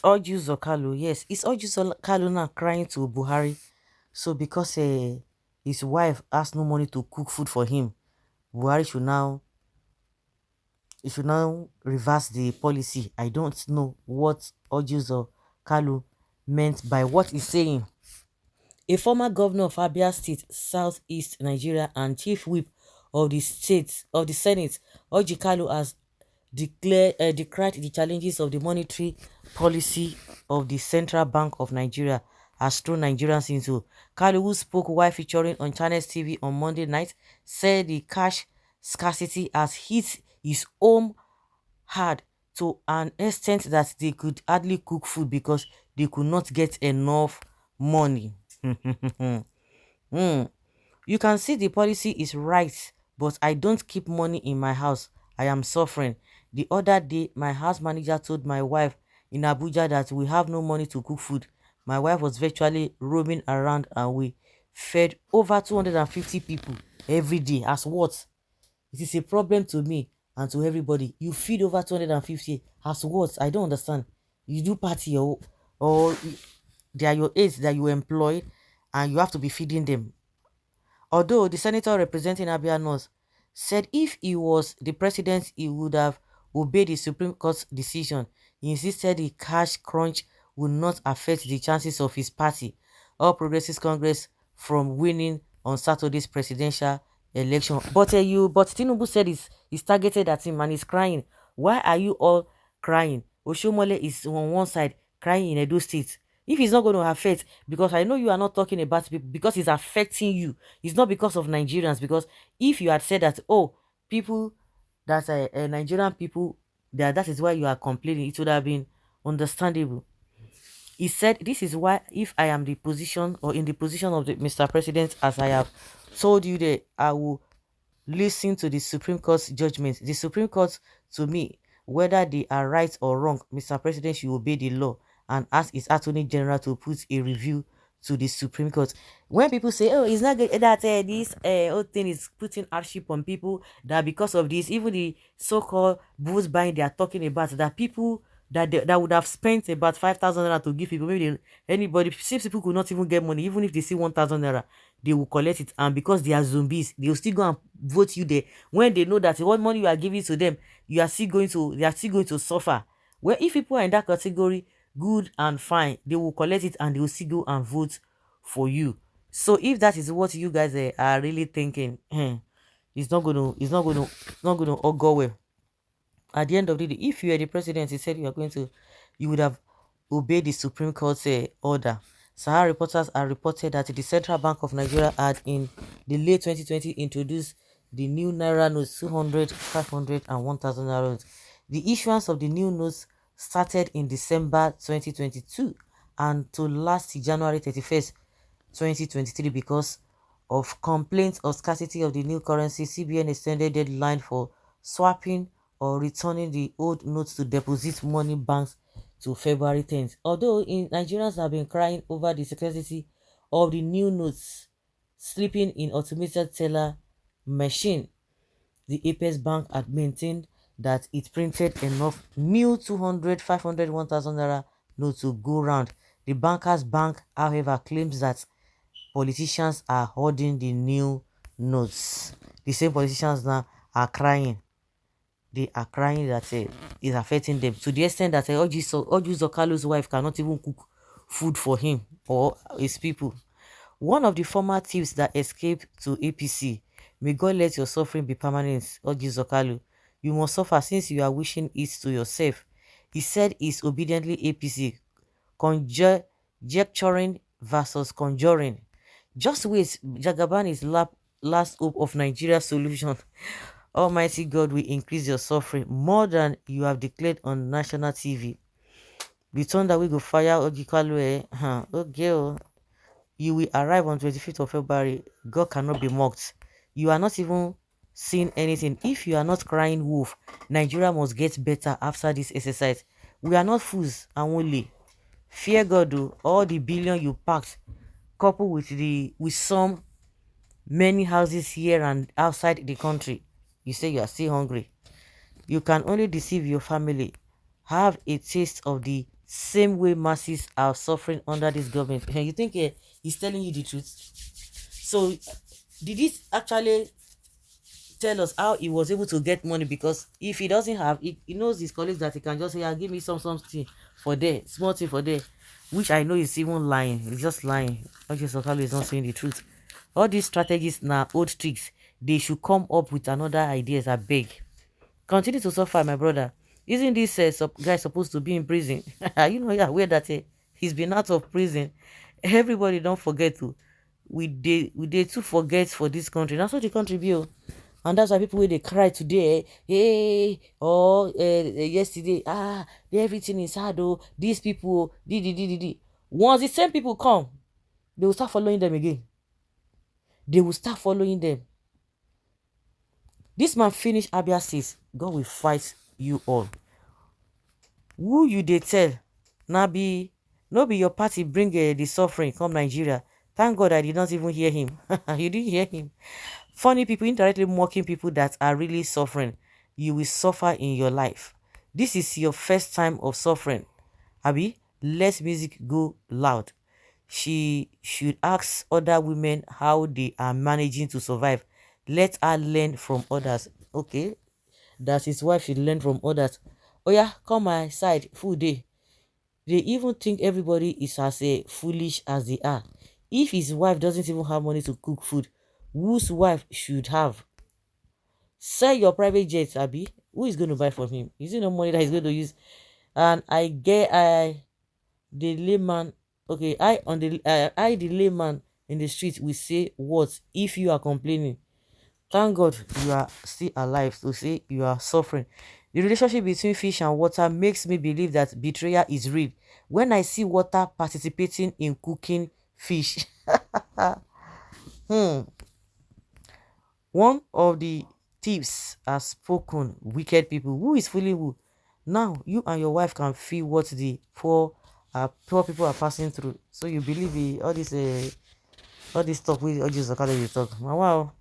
Orji Kalu, yes, it's Orji Kalu now crying to Buhari. So because his wife has no money to cook food for him, Buhari should now reverse the policy. I don't know what Orji Kalu meant by what he's saying. A former governor of Abia State, Southeast Nigeria, and chief whip of the Senate, Orji Kalu, has decried the challenges of the monetary policy of the Central Bank of Nigeria has thrown Nigerians into. Kalu, who spoke while featuring on Channels TV on Monday night, said the cash scarcity has hit his home hard to an extent that they could hardly cook food because they could not get enough money. Hmm. You can see the policy is right, but I don't keep money in my house. I am suffering. The other day, my house manager told my wife in Abuja that we have no money to cook food. My wife was virtually roaming around and we fed over 250 people every day. As what? It is a problem to me and to everybody. You feed over 250 as what? I don't understand. You do party or they are your aides that you employ and you have to be feeding them. Although the senator representing Abia North said if he was the president, he would have obeyed the Supreme Court's decision. He insisted the cash crunch would not affect the chances of his party, All Progressives Congress, from winning on Saturday's presidential election. But Tinubu said it's targeted at him and he's crying. Why are you all crying? Oshomole is on one side crying in Edo State. If it's not going to affect, because I know you are not talking about people, because it's affecting you. It's not because of Nigerians, because if you had said that, oh, people that are Nigerian people, that is why you are complaining, it would have been understandable. He said, this is why if I am the position or in the position of the Mr. President, as I have told you that I will listen to the Supreme Court's judgment. The Supreme Court, to me, whether they are right or wrong, Mr. President should obey the law and ask his Attorney General to put a review to the Supreme Court. When people say, oh, it's not good that this whole thing is putting hardship on people, that because of this, even the so-called vote buying they are talking about, that people that would have spent about 5,000 naira to give people, maybe anybody, since people could not even get money, even if they see 1,000 naira, they will collect it, and because they are zombies, they will still go and vote you there when they know that what money you are giving to them, they are still going to suffer. Well, if people are in that category, good and fine, they will collect it and they will still go and vote for you. So if that is what you guys are really thinking, it's not gonna all go well. At the end of the day, if you are the president, he said you would have obeyed the Supreme Court's order. Sahara reporters are reported that the Central Bank of Nigeria had in the late 2020 introduced the new Naira notes 200, 500 and 1,000 Naira notes. The issuance of the new notes started in December 2022 and to last January 31st, 2023 because of complaints of scarcity of the new currency. CBN extended deadline for swapping or returning the old notes to deposit money banks to February 10th. Although Nigerians have been crying over the scarcity of the new notes slipping in automated teller machine, the Apex Bank had maintained that it printed enough new 200, 500, 1,000 naira notes to go round. The Bankers Bank, however, claims that politicians are hoarding the new notes. The same politicians now are crying. They are crying that it's affecting them to the extent that Orji Kalu's wife cannot even cook food for him or his people. One of the former thieves that escaped to APC, may God let your suffering be permanent, Orji Kalu. You must suffer since you are wishing it to yourself. He said he's obediently APC, conjecturing versus conjuring. Just wait, Jagaban is last hope of Nigeria's solution. Almighty God will increase your suffering more than you have declared on national TV. The thunder we go fire Ojikalu, okay, oh. You will arrive on 25th of February. God cannot be mocked. You are not even seeing anything. If you are not crying wolf, Nigeria must get better after this exercise. We are not fools and only. Fear God, though. All the billion you packed, coupled with some many houses here and outside the country, you say you are still hungry. You can only deceive your family. Have a taste of the Same way masses are suffering under this government. You think he's telling you the truth? So did it actually tell us how he was able to get money? Because if he doesn't have, he knows his colleagues that he can just say, "Ah, give me something for there, small thing for there," which I know is even lying. He's just lying. Orji is not saying the truth. All these strategies now old tricks. They should come up with another ideas. I beg. Continue to suffer, my brother. Isn't this guy supposed to be in prison? You know, yeah, aware that he's been out of prison. Everybody don't forget to. We did too forget for this country. That's what the country be. Oh. And that's why people when they cry today, hey, or yesterday, everything is hard. Oh, these people, di. Once the same people come, they will start following them again. They will start following them. This man finish Abia says, God will fight you all. Who you dey tell? Nabi, no be your party bring the suffering come Nigeria. Thank God I did not even hear him. You didn't hear him. Funny people indirectly mocking people that are really suffering. You will suffer in your life. This is your first time of suffering. Abi, let music go loud. She should ask other women how they are managing to survive. Let her learn from others. Okay, that his wife should learn from others. Oh yeah, come my side, full day. They even think everybody is as foolish as they are. If his wife doesn't even have money to cook food, whose wife should have? Sell your private jet, Abby. Who is going to buy from him? Is it no money that he's going to use? And the layman, okay, I the layman in the street will say what if you are complaining. Thank God you are still alive to say you are suffering. The relationship between fish and water makes me believe that betrayal is real. When I see water participating in cooking fish, hmm, one of the thieves has spoken. Wicked people. Who is fooling who? Now you and your wife can feel what the poor people are passing through. So you believe all this stuff with all this academy talk. Wow.